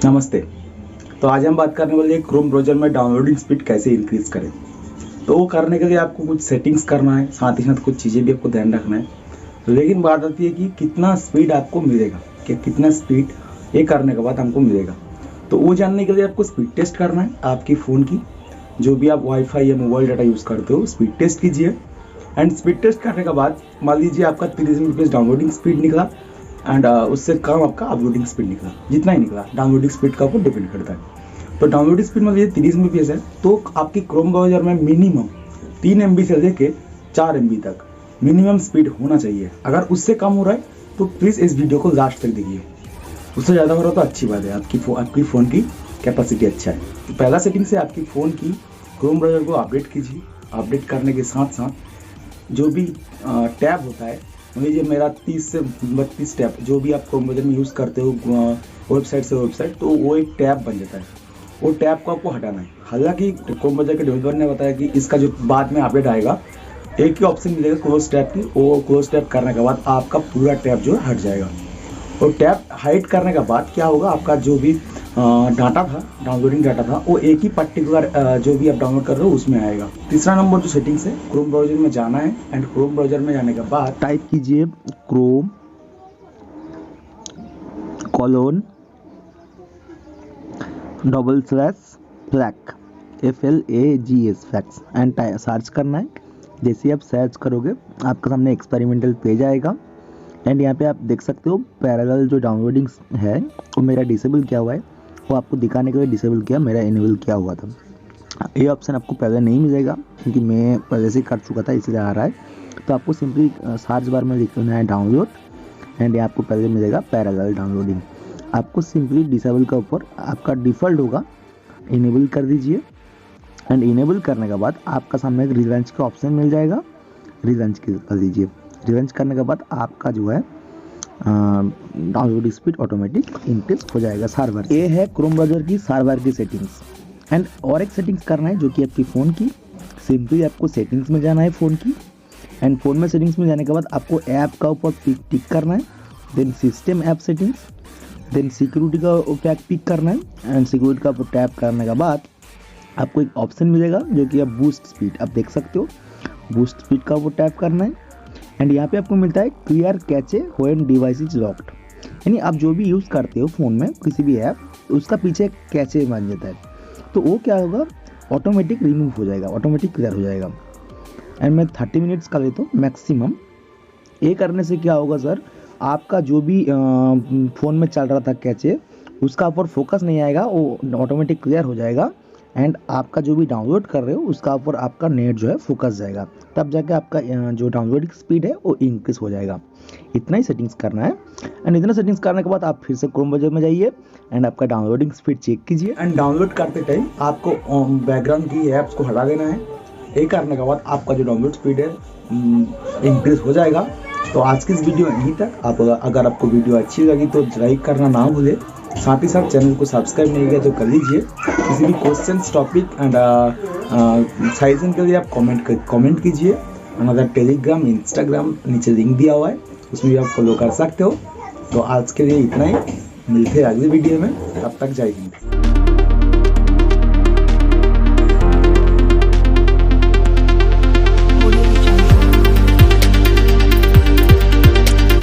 नमस्ते। तो आज हम बात करने वाले हैं क्रोम ब्राउज़र में डाउनलोडिंग स्पीड कैसे इंक्रीज करें। तो वो करने के लिए आपको कुछ सेटिंग्स करना है, साथ ही साथ कुछ चीज़ें भी आपको ध्यान रखना है। लेकिन बात आती है कि कितना स्पीड आपको मिलेगा, कि कितना स्पीड ये करने के बाद हमको मिलेगा। तो वो जानने के लिए आपको स्पीड टेस्ट करना है आपकी फ़ोन की, जो भी आप वाईफाई या मोबाइल डाटा यूज़ करते हो स्पीड टेस्ट कीजिए। एंड स्पीड टेस्ट करने के बाद मान लीजिए आपका 30 Mbps डाउनलोडिंग स्पीड निकला एंड उससे कम आपका अपलोडिंग स्पीड निकला, जितना ही निकला डाउनलोडिंग स्पीड का ऊपर डिपेंड करता है। तो डाउनलोडिंग स्पीड मान लीजिए 30 Mbps है, तो आपकी क्रोम ब्राउज़र में मिनिमम 3 MB से लेके 4 MB तक मिनिमम स्पीड होना चाहिए। अगर उससे कम हो रहा है तो प्लीज़ इस वीडियो को लास्ट तक देखिए। उससे ज़्यादा हो रहा तो अच्छी बात है, आपकी फ़ोन की कैपेसिटी अच्छा है। तो पहला सेटिंग से आपकी फ़ोन की क्रोम ब्राउज़र को अपडेट कीजिए। अपडेट करने के साथ साथ जो भी टैब होता है, मान लीजिए मेरा 30 से 32 टैब जो भी आप क्रोम ब्राउज़र में यूज़ करते हो वेबसाइट से वेबसाइट, तो वो एक टैब बन जाता है। वो टैब को आपको हटाना है। हालांकि क्रोम ब्राउज़र के डेवलपर ने बताया कि इसका जो बाद में अपडेट आएगा, एक ही ऑप्शन मिलेगा क्लोज टैब की, वो क्लोज टैब करने के बाद आपका पूरा टैब जो है हट जाएगा। और टैब हाइड करने के बाद क्या होगा, आपका जो भी डाटा था, डाउनलोडिंग डाटा था, वो एक ही पर्टिकुलर जो भी आप डाउनलोड कर रहे हो उसमें आएगा। तीसरा नंबर जो सेटिंग्स है, क्रोम ब्राउज़र में जाना है एंड क्रोम ब्राउज़र में जाने के बाद टाइप कीजिए क्रोम कोलोन /फ्लैक FLAGS फैक्स एंड सर्च करना है। जैसे ही आप सर्च करोगे आपके सामने एक्सपेरिमेंटल पेज आएगा एंड यहाँ पे आप देख सकते हो पैरेलल जो डाउनलोडिंग है वो मेरा डिसेबल किया हुआ है, वो आपको दिखाने के लिए डिसेबल किया, मेरा इनेबल किया हुआ था। ये ऑप्शन आपको पहले नहीं मिलेगा क्योंकि मैं पहले से कर चुका था, इसलिए आ रहा है। तो आपको सिंपली सर्च बार में लिखना है डाउनलोड एंड ये आपको पहले मिलेगा पैरेलल डाउनलोडिंग। आपको सिंपली डिसेबल का ऊपर आपका डिफ़ॉल्ट होगा, इनेबल कर दीजिए एंड इनेबल करने के बाद आपका सामने एक रिलंच का ऑप्शन मिल जाएगा, रिलंच कर दीजिए। रिलंच करने के बाद आपका जो है डाउनलोडिंग स्पीड ऑटोमेटिक इंक्रीज हो जाएगा सर्वर। ये है क्रोम ब्राउज़र की सर्वर की सेटिंग्स। एंड और एक सेटिंग्स करना है जो कि आपकी फ़ोन की, सिंपली आपको सेटिंग्स में जाना है फ़ोन की एंड फ़ोन में सेटिंग्स में जाने के बाद आपको ऐप का ऊपर टिक करना है, then system app settings, then security का पिक करना है एंड सिक्योरिटी का ऊपर टैप करने के बाद आपको एक ऑप्शन मिलेगा जो कि आप बूस्ट स्पीड, आप देख सकते हो बूस्ट स्पीड का ऊपर टैप करना है एंड यहाँ पे आपको मिलता है clear cache when device is locked. यानी आप जो भी यूज़ करते हो फ़ोन में किसी भी ऐप, उसका पीछे एक कैचे बन जाता है, तो वो क्या होगा ऑटोमेटिक रिमूव हो जाएगा, ऑटोमेटिक क्लियर हो जाएगा। एंड मैं 30 मिनट्स का लेता हूँ मैक्सिमम। ये करने से क्या होगा सर, आपका जो भी फ़ोन में चल रहा था कैचे, उसका ऊपर फोकस नहीं आएगा, वो ऑटोमेटिक क्लियर हो जाएगा एंड आपका जो भी डाउनलोड कर रहे हो उसका ऊपर आपका नेट जो है फोकस जाएगा, तब जाके आपका जो डाउनलोडिंग स्पीड है वो इंक्रीज हो जाएगा। इतना ही सेटिंग्स करना है एंड इतना सेटिंग्स करने के बाद आप फिर से क्रोम ब्राउज़र में जाइए एंड आपका डाउनलोडिंग स्पीड चेक कीजिए। एंड डाउनलोड करते टाइम आपको बैकग्राउंड की ऐप्स को हटा देना है। ये करने के बाद आपका जो डाउनलोड स्पीड है इंक्रीज हो जाएगा। तो आज की इस वीडियो यहीं तक। अगर आपको वीडियो अच्छी लगी तो लाइक करना ना भूलें, साथ ही साथ चैनल को सब्सक्राइब नहीं किया तो कर लीजिए। किसी भी क्वेश्चंस, टॉपिक एंड सजेशन के लिए आप कमेंट कीजिए। हमारा टेलीग्राम, इंस्टाग्राम नीचे लिंक दिया हुआ है, उसमें भी आप फॉलो कर सकते हो। तो आज के लिए इतना ही, मिलते हैं अगली वीडियो में, तब तक जय हिंद।